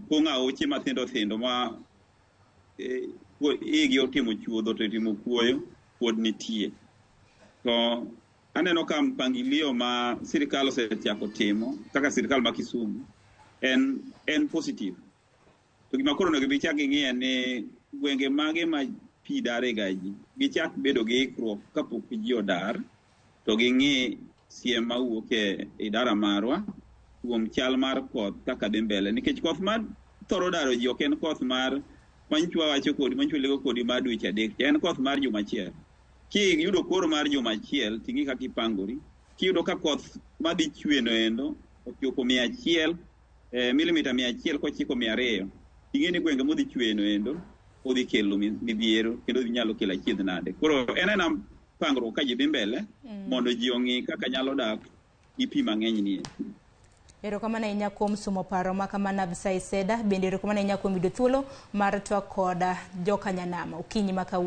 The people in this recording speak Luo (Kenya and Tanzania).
ponga oche mathindo thindo ma igi otimo chuodho to timo kuoyo pod nitie. To aneno ka mpangilio ma sirkal osechako timo kaka sirkal ma Kisumu en positive. To gima koro onego gichak ging'iye ni gwenge mage ma pi dare ga ji gichak bedo gi ikruok kapok ji odar to ging'i siem mawuok e dara marwa kuom chal mar koth kaka dhi mbele, nikech koth ma thoro daro ji ok en koth mar manchwa wacho kodi manchwa lego kodi mar dweche adek, en koth mar juma achiel. Kiyudo koro mar juma achiel ting'i kaka ipangori, kiyudo ka koth madhi chwe no endo ochopo 100 milimita 100 kochiko 200, ting'e ni gwenge modhi chwe no endo odhi kelo midhiero kendo nyalo kelo achiedh nade. Koro en pangruok ka ji dhi mbele mondo ji ong'i kaka nyalo dak gi pi mang'eny nie. Erokamano ahinya kuom somo paro ma kamano Absae Sedah, bende erokamano ahinya kuom yudo thuolo mar twak koda jokanyanam okinyi ma kawuono.